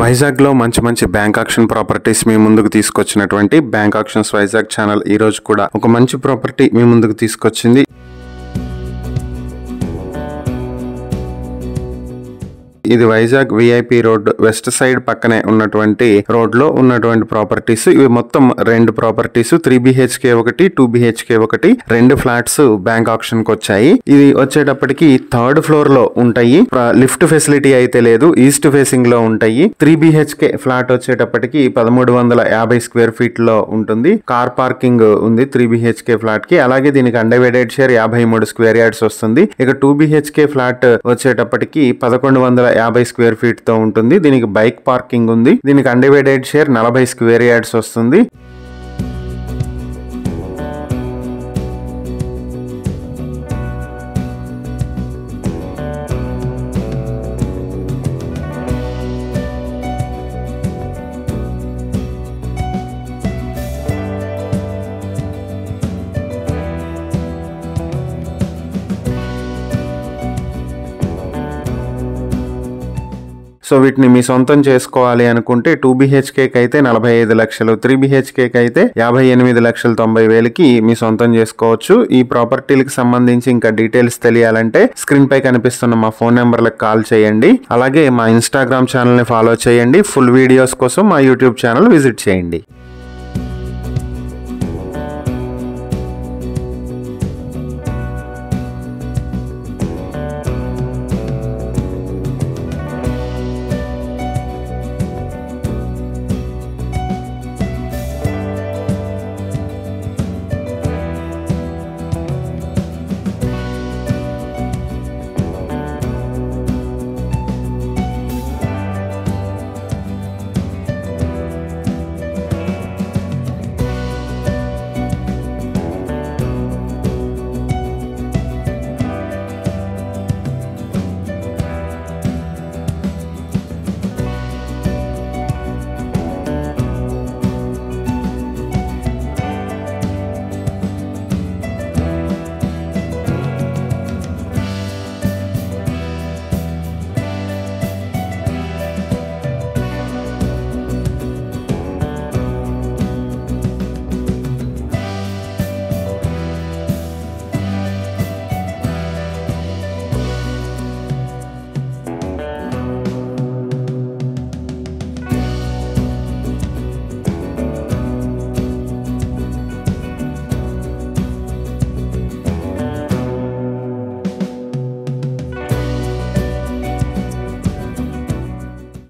వైజాగ్ లో మంచి మంచి బ్యాంక్ ఆక్షన్ ప్రాపర్టీస్ మీ ముందుకు తీసుకొచ్చినటువంటి బ్యాంక్ ఆక్షన్స్ వైజాగ్ ఛానల్ ఈ రోజు కూడా ఒక మంచి ప్రాపర్టీ మీ ముందుకు తీసుకొచ్చింది. ఇది Vizag VIP road west side పక్కనే ఉన్నటువంటి రోడ్ లో ఉన్నటువంటి ప్రాపర్టీస్. ఇవి మొత్తం రెండు ప్రాపర్టీస్, 3 BHK ఒకటి, 2 BHK ఒకటి, రెండు ఫ్లాట్స్ బ్యాంక్ ఆక్షన్ కి వచ్చాయి. ఇది వచ్చేటప్పటికి 3rd ఫ్లోర్ లో ఉంటాయి. లిఫ్ట్ ఫెసిలిటీ అయితే లేదు, ఈస్ట్ ఫేసింగ్ లో ఉంటాయి. 3 BHK ఫ్లాట్ వచ్చేటప్పటికి 1350 స్క్వేర్ ఫీట్ లో ఉంటుంది. కార్ పార్కింగ్ ఉంది 3 BHK ఫ్లాట్ కి. అలాగే దీనికి అన్డివైడెడ్ షేర్ 53 స్క్వేర్ యార్డ్స్ వస్తుంది. ఇక 2 BHK ఫ్లాట్ వచ్చేటప్పటికి 1150 స్క్వేర్ ఫీట్ తో ఉంటుంది. దీనికి బైక్ పార్కింగ్ ఉంది. దీనికి అన్డివైడెడ్ షేర్ 40 స్క్వేర్ యార్డ్స్ వస్తుంది. సో వీటిని మీ సొంతం చేసుకోవాలి అనుకుంటే 2 BHK కి అయితే 45 లక్షలు, 3 BHK కి అయితే 58,90,000కి మీ సొంతం చేసుకోవచ్చు. ఈ ప్రాపర్టీలకు సంబంధించి ఇంకా డీటెయిల్స్ తెలియాలంటే స్క్రీన్ పై కనిపిస్తున్న మా ఫోన్ నెంబర్లకు కాల్ చేయండి. అలాగే మా ఇన్స్టాగ్రామ్ ఛానల్ ని ఫాలో చేయండి. ఫుల్ వీడియోస్ కోసం మా యూట్యూబ్ ఛానల్ విజిట్ చేయండి.